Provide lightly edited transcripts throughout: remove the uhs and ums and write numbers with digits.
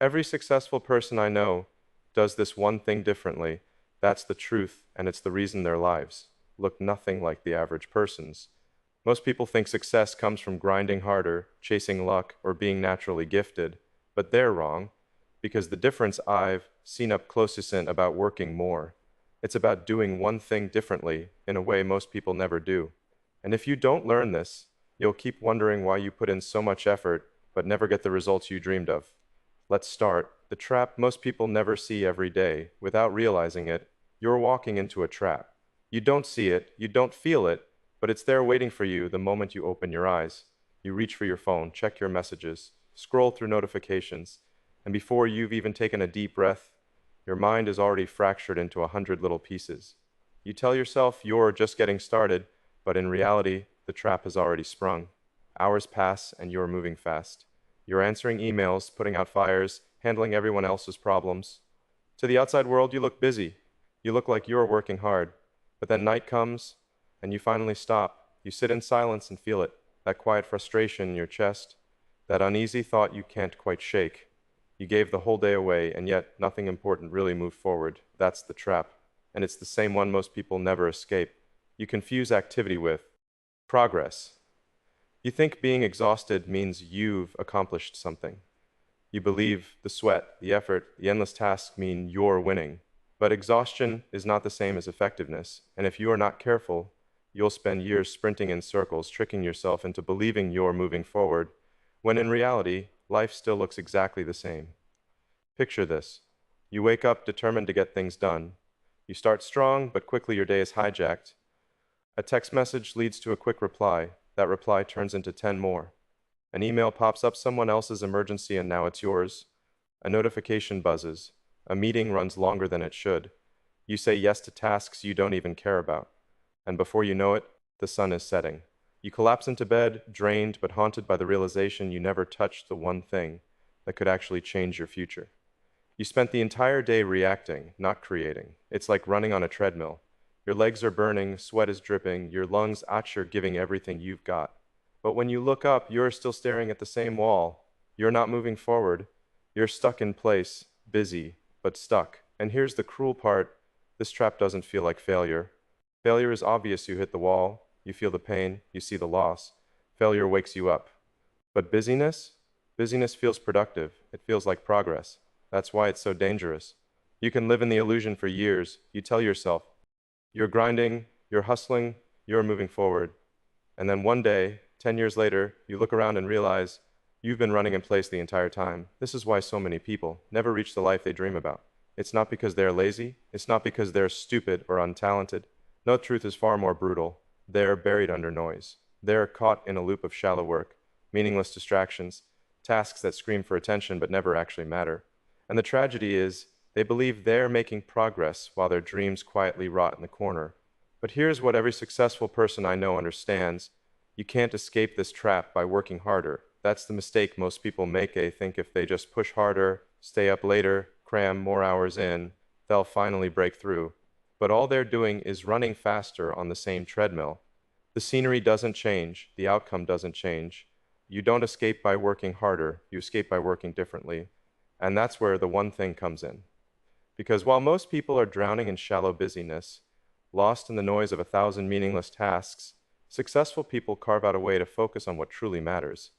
Every successful person I know does this one thing differently. That's the truth, and it's the reason their lives look nothing like the average person's. Most people think success comes from grinding harder, chasing luck, or being naturally gifted, but they're wrong, because the difference I've seen up close isn't about working more. It's about doing one thing differently in a way most people never do. And if you don't learn this, you'll keep wondering why you put in so much effort but never get the results you dreamed of. Let's start. The trap most people never see every day. Without realizing it, you're walking into a trap. You don't see it, you don't feel it, but it's there waiting for you the moment you open your eyes. You reach for your phone, check your messages, scroll through notifications, and before you've even taken a deep breath, your mind is already fractured into 100 little pieces. You tell yourself you're just getting started, but in reality, the trap has already sprung. Hours pass and you're moving fast. You're answering emails, putting out fires, handling everyone else's problems. To the outside world, you look busy. You look like you're working hard. But then night comes, and you finally stop. You sit in silence and feel it, that quiet frustration in your chest, that uneasy thought you can't quite shake. You gave the whole day away, and yet nothing important really moved forward. That's the trap. And it's the same one most people never escape. You confuse activity with progress. You think being exhausted means you've accomplished something. You believe the sweat, the effort, the endless tasks mean you're winning. But exhaustion is not the same as effectiveness, and if you are not careful, you'll spend years sprinting in circles, tricking yourself into believing you're moving forward, when in reality, life still looks exactly the same. Picture this. You wake up determined to get things done. You start strong, but quickly your day is hijacked. A text message leads to a quick reply. That reply turns into 10 more. An email pops up someone else's emergency and now it's yours. A notification buzzes. A meeting runs longer than it should. You say yes to tasks you don't even care about. And before you know it, the sun is setting. You collapse into bed, drained but haunted by the realization you never touched the one thing that could actually change your future. You spent the entire day reacting, not creating. It's like running on a treadmill. Your legs are burning, sweat is dripping, your lungs you're giving everything you've got. But when you look up, you're still staring at the same wall. You're not moving forward. You're stuck in place, busy, but stuck. And here's the cruel part. This trap doesn't feel like failure. Failure is obvious. You hit the wall, you feel the pain, you see the loss. Failure wakes you up. But busyness? Busyness feels productive. It feels like progress. That's why it's so dangerous. You can live in the illusion for years. You tell yourself, you're grinding, you're hustling, you're moving forward. And then one day, 10 years later, you look around and realize you've been running in place the entire time. This is why so many people never reach the life they dream about. It's not because they're lazy. It's not because they're stupid or untalented. No, truth is far more brutal. They're buried under noise. They're caught in a loop of shallow work, meaningless distractions, tasks that scream for attention but never actually matter. And the tragedy is, they believe they're making progress while their dreams quietly rot in the corner. But here's what every successful person I know understands. You can't escape this trap by working harder. That's the mistake most people make. They think if they just push harder, stay up later, cram more hours in, they'll finally break through. But all they're doing is running faster on the same treadmill. The scenery doesn't change. The outcome doesn't change. You don't escape by working harder. You escape by working differently. And that's where the one thing comes in. Because while most people are drowning in shallow busyness, lost in the noise of 1,000 meaningless tasks, successful people carve out a way to focus on what truly matters.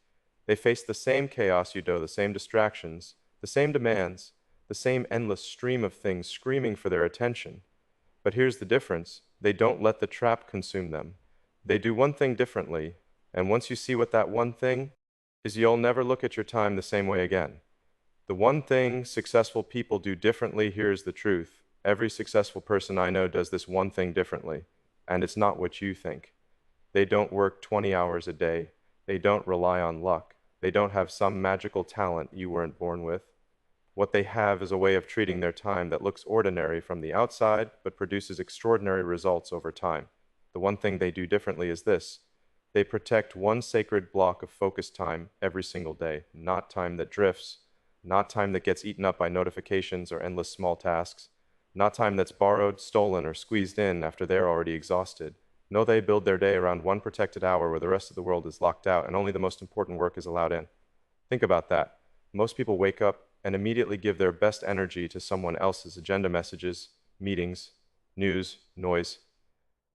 They face the same chaos you do, the same distractions, the same demands, the same endless stream of things screaming for their attention. But here's the difference. They don't let the trap consume them. They do one thing differently, and once you see what that one thing is, you'll never look at your time the same way again. The one thing successful people do differently, here's the truth. Every successful person I know does this one thing differently, and it's not what you think. They don't work 20 hours a day. They don't rely on luck. They don't have some magical talent you weren't born with. What they have is a way of treating their time that looks ordinary from the outside, but produces extraordinary results over time. The one thing they do differently is this. They protect one sacred block of focused time every single day, not time that drifts, not time that gets eaten up by notifications or endless small tasks, not time that's borrowed, stolen, or squeezed in after they're already exhausted. No, they build their day around one protected hour where the rest of the world is locked out and only the most important work is allowed in. Think about that. Most people wake up and immediately give their best energy to someone else's agenda messages, meetings, news, noise.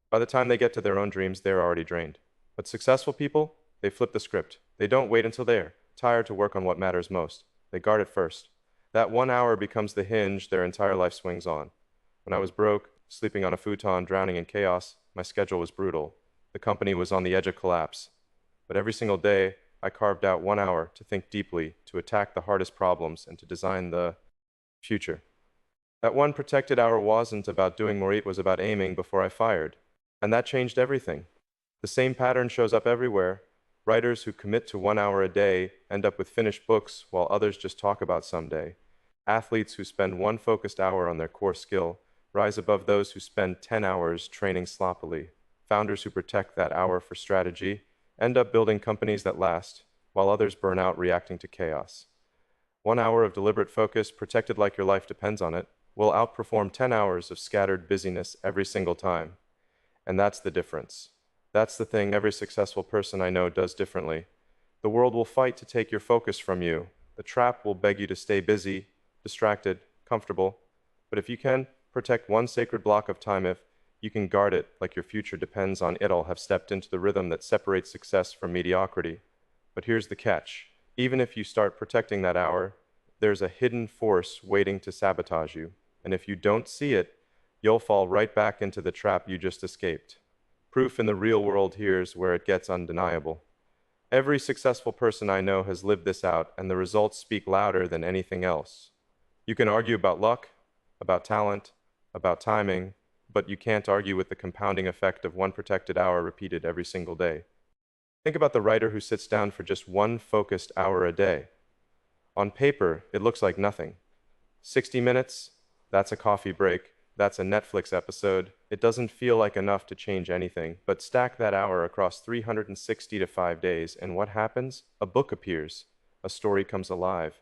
By the time they get to their own dreams, they're already drained. But successful people, they flip the script. They don't wait until they're tired to work on what matters most. They guard it first. That 1 hour becomes the hinge their entire life swings on. When I was broke, sleeping on a futon, drowning in chaos, my schedule was brutal. The company was on the edge of collapse. But every single day, I carved out 1 hour to think deeply, to attack the hardest problems, and to design the future. That one protected hour wasn't about doing more, it was about aiming before I fired. And that changed everything. The same pattern shows up everywhere. Writers who commit to 1 hour a day end up with finished books while others just talk about someday. Athletes who spend one focused hour on their core skill rise above those who spend 10 hours training sloppily. Founders who protect that hour for strategy end up building companies that last, while others burn out reacting to chaos. 1 hour of deliberate focus, protected like your life depends on it, will outperform 10 hours of scattered busyness every single time. And that's the difference. That's the thing every successful person I know does differently. The world will fight to take your focus from you. The trap will beg you to stay busy, distracted, comfortable. But if you can, protect one sacred block of time. If you can guard it like your future depends on it, all have stepped into the rhythm that separates success from mediocrity. But here's the catch. Even if you start protecting that hour, there's a hidden force waiting to sabotage you. And if you don't see it, you'll fall right back into the trap you just escaped. Proof in the real world, here's where it gets undeniable. Every successful person I know has lived this out, and the results speak louder than anything else. You can argue about luck, about talent, about timing, but you can't argue with the compounding effect of one protected hour repeated every single day. Think about the writer who sits down for just one focused hour a day. On paper, it looks like nothing. 60 minutes, that's a coffee break. That's a Netflix episode. It doesn't feel like enough to change anything, but stack that hour across 360 to 5 days, and what happens? A book appears. A story comes alive.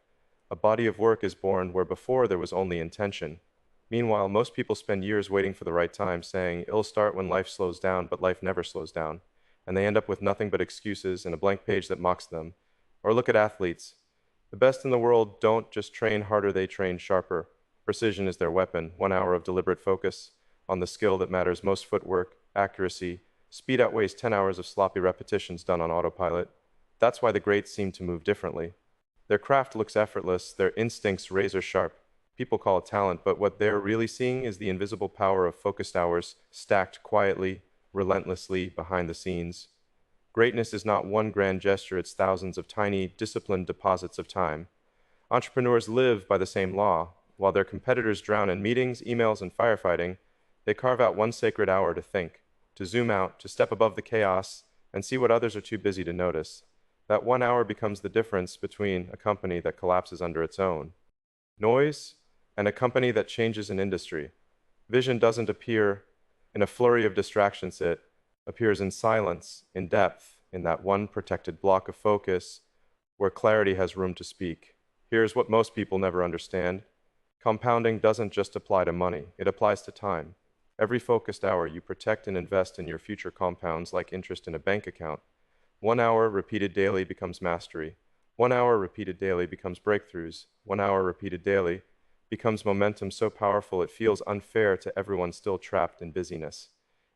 A body of work is born where before there was only intention. Meanwhile, most people spend years waiting for the right time, saying it'll start when life slows down, but life never slows down. And they end up with nothing but excuses and a blank page that mocks them. Or look at athletes. The best in the world don't just train harder, they train sharper. Precision is their weapon. 1 hour of deliberate focus on the skill that matters most: footwork, accuracy. Speed outweighs 10 hours of sloppy repetitions done on autopilot. That's why the greats seem to move differently. Their craft looks effortless, their instincts razor sharp. People call it talent, but what they're really seeing is the invisible power of focused hours stacked quietly, relentlessly behind the scenes. Greatness is not one grand gesture, it's thousands of tiny, disciplined deposits of time. Entrepreneurs live by the same law. While their competitors drown in meetings, emails, and firefighting, they carve out one sacred hour to think, to zoom out, to step above the chaos, and see what others are too busy to notice. That 1 hour becomes the difference between a company that collapses under its own noise and a company that changes an industry. Vision doesn't appear in a flurry of distractions, it appears in silence, in depth, in that one protected block of focus where clarity has room to speak. Here's what most people never understand. Compounding doesn't just apply to money, it applies to time. Every focused hour you protect and invest in your future compounds like interest in a bank account. 1 hour repeated daily becomes mastery. 1 hour repeated daily becomes breakthroughs. 1 hour repeated daily becomes momentum so powerful it feels unfair to everyone still trapped in busyness.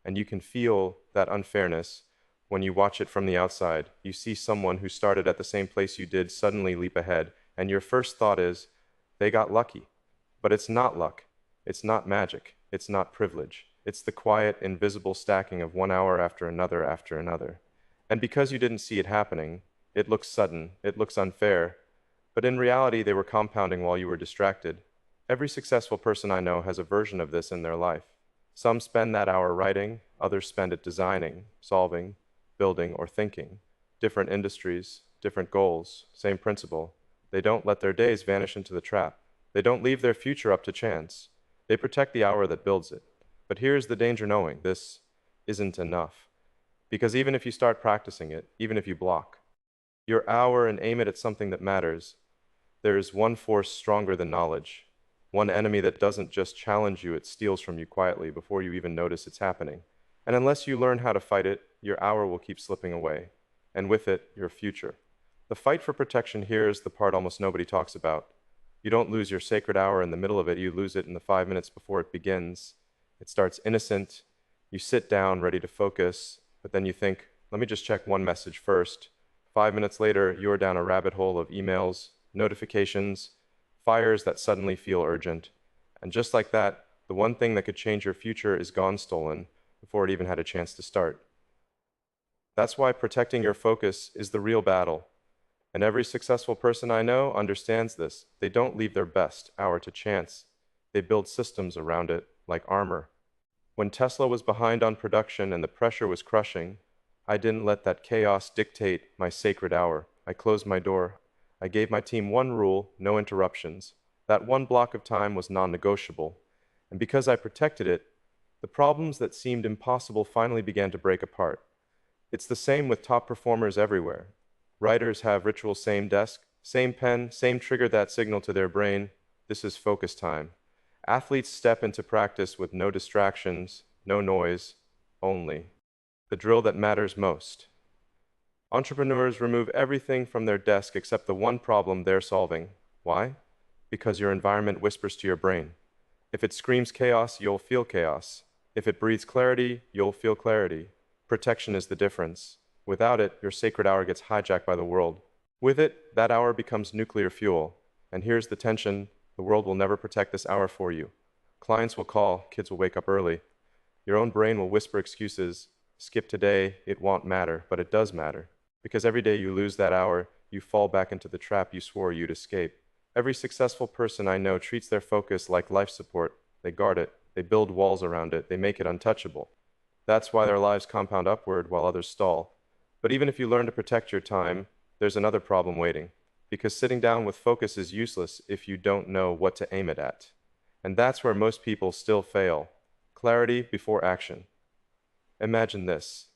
And you can feel that unfairness when you watch it from the outside. You see someone who started at the same place you did suddenly leap ahead, and your first thought is, they got lucky. But it's not luck, it's not magic, it's not privilege. It's the quiet, invisible stacking of 1 hour after another after another. And because you didn't see it happening, it looks sudden, it looks unfair. But in reality, they were compounding while you were distracted. Every successful person I know has a version of this in their life. Some spend that hour writing, others spend it designing, solving, building, or thinking. Different industries, different goals, same principle. They don't let their days vanish into the trap. They don't leave their future up to chance. They protect the hour that builds it. But here's the danger knowing this isn't enough. Because even if you start practicing it, even if you block your hour and aim it at something that matters, there is one force stronger than knowledge. One enemy that doesn't just challenge you, it steals from you quietly before you even notice it's happening. And unless you learn how to fight it, your hour will keep slipping away. And with it, your future. The fight for protection here is the part almost nobody talks about. You don't lose your sacred hour in the middle of it, you lose it in the 5 minutes before it begins. It starts innocent. You sit down ready to focus, but then you think, let me just check one message first. 5 minutes later, you're down a rabbit hole of emails, notifications, fires that suddenly feel urgent. And just like that, the one thing that could change your future is gone, stolen, before it even had a chance to start. That's why protecting your focus is the real battle. And every successful person I know understands this. They don't leave their best hour to chance. They build systems around it, like armor. When Tesla was behind on production and the pressure was crushing, I didn't let that chaos dictate my sacred hour. I closed my door. I gave my team one rule: no interruptions. That one block of time was non-negotiable. And because I protected it, the problems that seemed impossible finally began to break apart. It's the same with top performers everywhere. Writers have ritual: same desk, same pen, same trigger that signal to their brain. This is focus time. Athletes step into practice with no distractions, no noise, only the drill that matters most. Entrepreneurs remove everything from their desk except the one problem they're solving. Why? Because your environment whispers to your brain. If it screams chaos, you'll feel chaos. If it breathes clarity, you'll feel clarity. Protection is the difference. Without it, your sacred hour gets hijacked by the world. With it, that hour becomes nuclear fuel. And here's the tension: the world will never protect this hour for you. Clients will call, kids will wake up early. Your own brain will whisper excuses. Skip today, it won't matter, but it does matter. Because every day you lose that hour, you fall back into the trap you swore you'd escape. Every successful person I know treats their focus like life support. They guard it, they build walls around it, they make it untouchable. That's why their lives compound upward while others stall. But even if you learn to protect your time, there's another problem waiting. Because sitting down with focus is useless if you don't know what to aim it at. And that's where most people still fail. Clarity before action. Imagine this.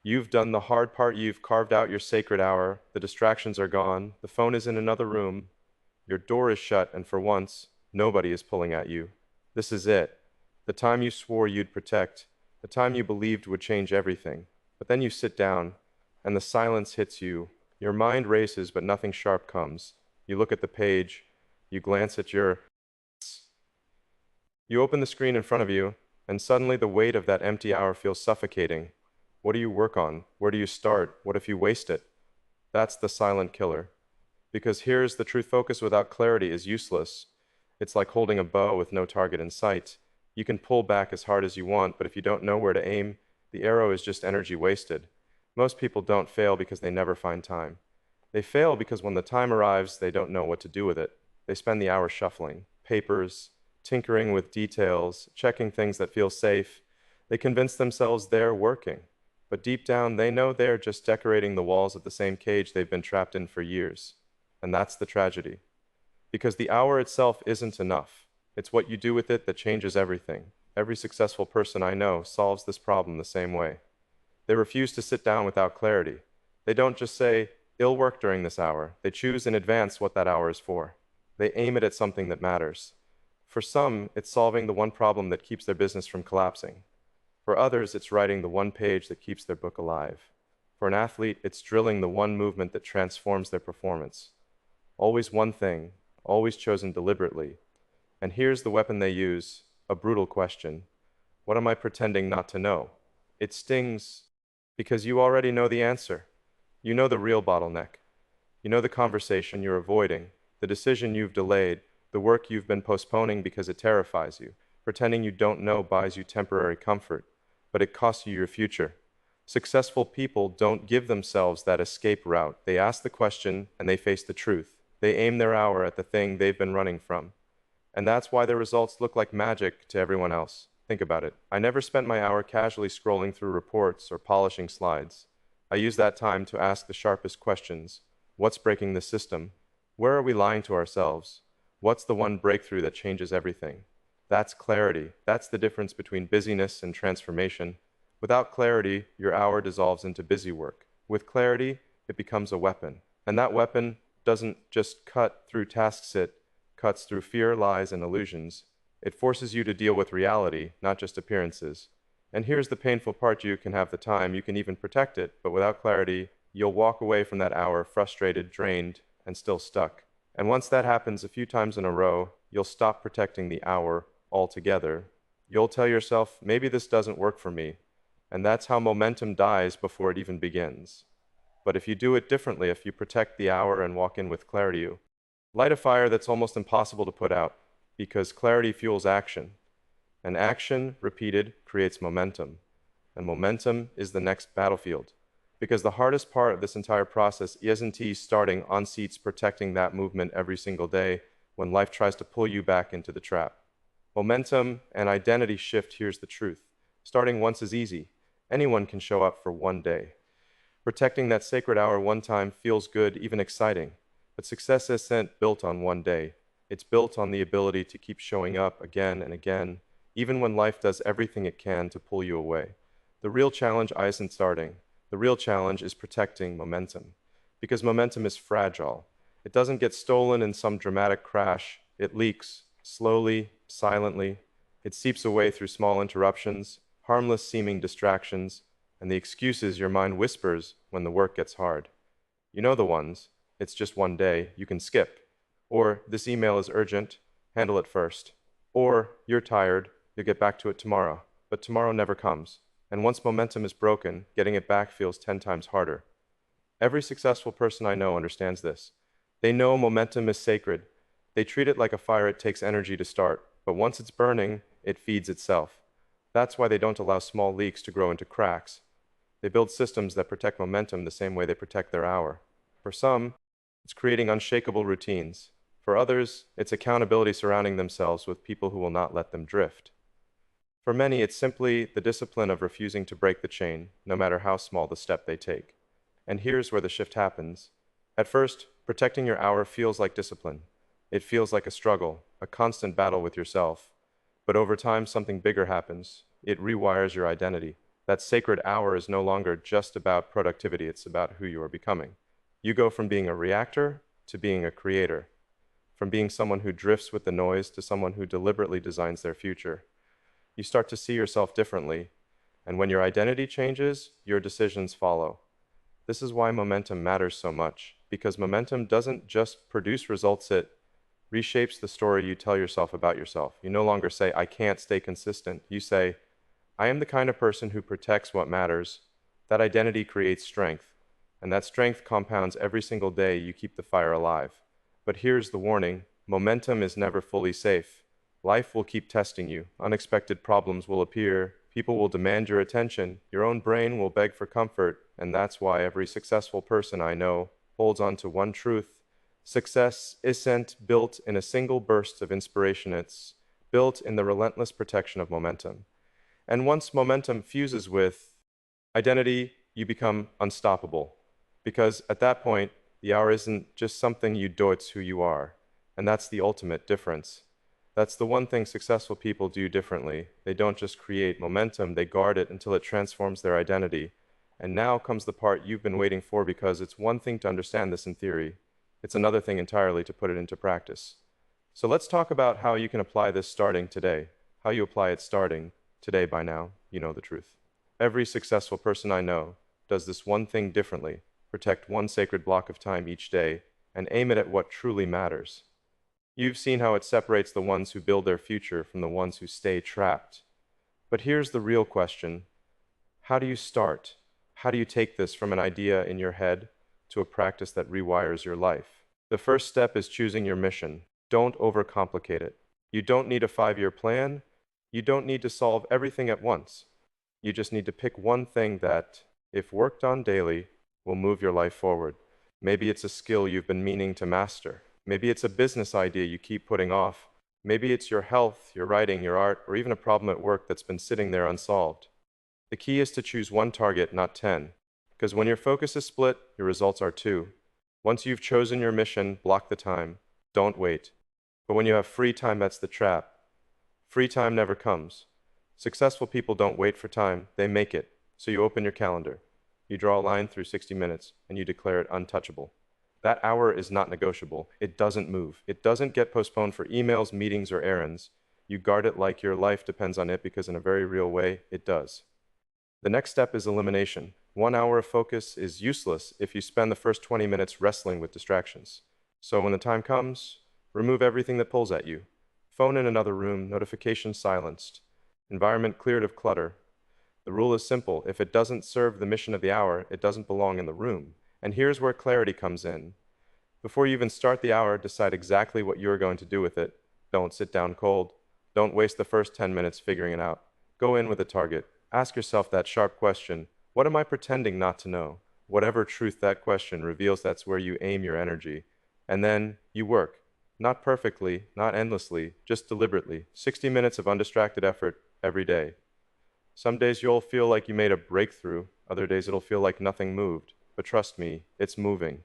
You've done the hard part, you've carved out your sacred hour, the distractions are gone, the phone is in another room, your door is shut, and for once, nobody is pulling at you. This is it. The time you swore you'd protect, the time you believed would change everything. But then you sit down, and the silence hits you. Your mind races, but nothing sharp comes. You look at the page, you glance at your... You open the screen in front of you, and suddenly the weight of that empty hour feels suffocating. What do you work on? Where do you start? What if you waste it? That's the silent killer. Because here's the truth: focus without clarity is useless. It's like holding a bow with no target in sight. You can pull back as hard as you want, but if you don't know where to aim, the arrow is just energy wasted. Most people don't fail because they never find time. They fail because when the time arrives, they don't know what to do with it. They spend the hour shuffling papers, tinkering with details, checking things that feel safe. They convince themselves they're working. But deep down, they know they're just decorating the walls of the same cage they've been trapped in for years. And that's the tragedy. Because the hour itself isn't enough. It's what you do with it that changes everything. Every successful person I know solves this problem the same way. They refuse to sit down without clarity. They don't just say, "It'll work during this hour." They choose in advance what that hour is for. They aim it at something that matters. For some, it's solving the one problem that keeps their business from collapsing. For others, it's writing the one page that keeps their book alive. For an athlete, it's drilling the one movement that transforms their performance. Always one thing, always chosen deliberately. And here's the weapon they use: a brutal question. What am I pretending not to know? It stings because you already know the answer. You know the real bottleneck. You know the conversation you're avoiding, the decision you've delayed, the work you've been postponing because it terrifies you. Pretending you don't know buys you temporary comfort, but it costs you your future. Successful people don't give themselves that escape route. They ask the question and they face the truth. They aim their hour at the thing they've been running from. And that's why their results look like magic to everyone else. Think about it. I never spent my hour casually scrolling through reports or polishing slides. I used that time to ask the sharpest questions. What's breaking the system? Where are we lying to ourselves? What's the one breakthrough that changes everything? That's clarity. That's the difference between busyness and transformation. Without clarity, your hour dissolves into busy work. With clarity, it becomes a weapon. And that weapon doesn't just cut through tasks, it cuts through fear, lies, and illusions. It forces you to deal with reality, not just appearances. And here's the painful part: you can have the time, you can even protect it, but without clarity, you'll walk away from that hour frustrated, drained, and still stuck. And once that happens a few times in a row, you'll stop protecting the hour altogether. You'll tell yourself, maybe this doesn't work for me. And that's how momentum dies before it even begins. But if you do it differently, if you protect the hour and walk in with clarity, you light a fire that's almost impossible to put out, because clarity fuels action. And action, repeated, creates momentum. And momentum is the next battlefield. Because the hardest part of this entire process isn't starting on seats protecting that movement every single day when life tries to pull you back into the trap. Momentum and identity shift, here's the truth. Starting once is easy. Anyone can show up for one day. Protecting that sacred hour one time feels good, even exciting. But success isn't built on one day. It's built on the ability to keep showing up again and again, even when life does everything it can to pull you away. The real challenge isn't starting. The real challenge is protecting momentum. Because momentum is fragile. It doesn't get stolen in some dramatic crash. It leaks, slowly, silently. It seeps away through small interruptions, harmless seeming distractions, and the excuses your mind whispers when the work gets hard. You know the ones. It's just one day, you can skip. Or, this email is urgent, handle it first. Or, you're tired, you'll get back to it tomorrow. But tomorrow never comes. And once momentum is broken, getting it back feels 10 times harder. Every successful person I know understands this. They know momentum is sacred. They treat it like a fire it takes energy to start, but once it's burning, it feeds itself. That's why they don't allow small leaks to grow into cracks. They build systems that protect momentum the same way they protect their hour. For some, it's creating unshakable routines. For others, it's accountability surrounding themselves with people who will not let them drift. For many, it's simply the discipline of refusing to break the chain, no matter how small the step they take. And here's where the shift happens. At first, protecting your hour feels like discipline. It feels like a struggle, a constant battle with yourself. But over time, something bigger happens. It rewires your identity. That sacred hour is no longer just about productivity, it's about who you are becoming. You go from being a reactor to being a creator. From being someone who drifts with the noise to someone who deliberately designs their future. You start to see yourself differently, and when your identity changes, your decisions follow. This is why momentum matters so much, because momentum doesn't just produce results, it reshapes the story you tell yourself about yourself. You no longer say, I can't stay consistent. You say, I am the kind of person who protects what matters. That identity creates strength, and that strength compounds every single day you keep the fire alive. But here's the warning, momentum is never fully safe. Life will keep testing you. Unexpected problems will appear. People will demand your attention. Your own brain will beg for comfort. And that's why every successful person I know holds on to one truth. Success isn't built in a single burst of inspiration. It's built in the relentless protection of momentum. And once momentum fuses with identity, you become unstoppable. Because at that point, the hour isn't just something you do, it's who you are. And that's the ultimate difference. That's the one thing successful people do differently. They don't just create momentum, they guard it until it transforms their identity. And now comes the part you've been waiting for, because it's one thing to understand this in theory. It's another thing entirely to put it into practice. So let's talk about how you can apply this starting today. How you apply it starting today. By now, you know the truth. Every successful person I know does this one thing differently. Protect one sacred block of time each day and aim it at what truly matters. You've seen how it separates the ones who build their future from the ones who stay trapped. But here's the real question. How do you start? How do you take this from an idea in your head to a practice that rewires your life? The first step is choosing your mission. Don't overcomplicate it. You don't need a 5-year plan. You don't need to solve everything at once. You just need to pick one thing that, if worked on daily, will move your life forward. Maybe it's a skill you've been meaning to master. Maybe it's a business idea you keep putting off. Maybe it's your health, your writing, your art, or even a problem at work that's been sitting there unsolved. The key is to choose one target, not 10. Because when your focus is split, your results are too. Once you've chosen your mission, block the time. Don't wait. But when you have free time, that's the trap. Free time never comes. Successful people don't wait for time, they make it. So you open your calendar. You draw a line through 60 minutes, and you declare it untouchable. That hour is not negotiable. It doesn't move. It doesn't get postponed for emails, meetings, or errands. You guard it like your life depends on it, because in a very real way, it does. The next step is elimination. 1 hour of focus is useless if you spend the first 20 minutes wrestling with distractions. So when the time comes, remove everything that pulls at you. Phone in another room, notifications silenced, environment cleared of clutter. The rule is simple. If it doesn't serve the mission of the hour, it doesn't belong in the room. And here's where clarity comes in. Before you even start the hour, decide exactly what you are going to do with it. Don't sit down cold. Don't waste the first 10 minutes figuring it out. Go in with a target. Ask yourself that sharp question. What am I pretending not to know? Whatever truth that question reveals, that's where you aim your energy. And then you work. Not perfectly, not endlessly, just deliberately. 60 minutes of undistracted effort every day. Some days you'll feel like you made a breakthrough. Other days it'll feel like nothing moved. But trust me, it's moving.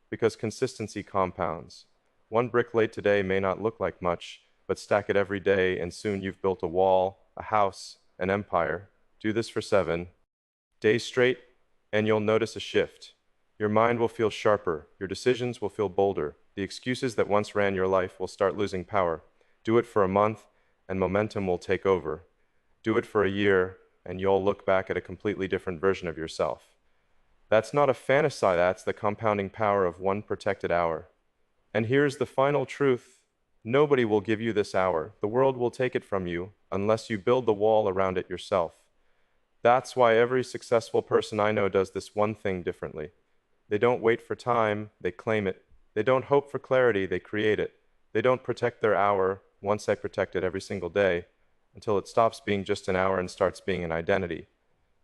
Because consistency compounds. One brick laid today may not look like much, but stack it every day and soon you've built a wall, a house, an empire. Do this for 7 days straight and you'll notice a shift. Your mind will feel sharper, your decisions will feel bolder. The excuses that once ran your life will start losing power. Do it for a month and momentum will take over. Do it for a year and you'll look back at a completely different version of yourself. That's not a fantasy, that's the compounding power of one protected hour. And here's the final truth. Nobody will give you this hour. The world will take it from you unless you build the wall around it yourself. That's why every successful person I know does this one thing differently. They don't wait for time, they claim it. They don't hope for clarity, they create it. They don't protect their hour, once they protect it every single day, until it stops being just an hour and starts being an identity.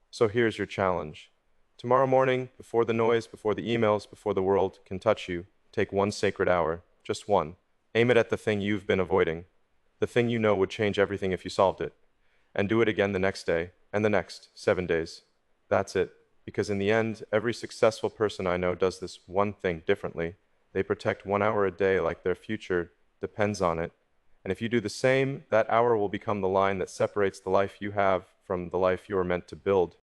So here's your challenge. Tomorrow morning, before the noise, before the emails, before the world can touch you, take one sacred hour, just one. Aim it at the thing you've been avoiding, the thing you know would change everything if you solved it. And do it again the next day, and the next 7 days. That's it. Because in the end, every successful person I know does this one thing differently. They protect 1 hour a day like their future depends on it. And if you do the same, that hour will become the line that separates the life you have from the life you are meant to build.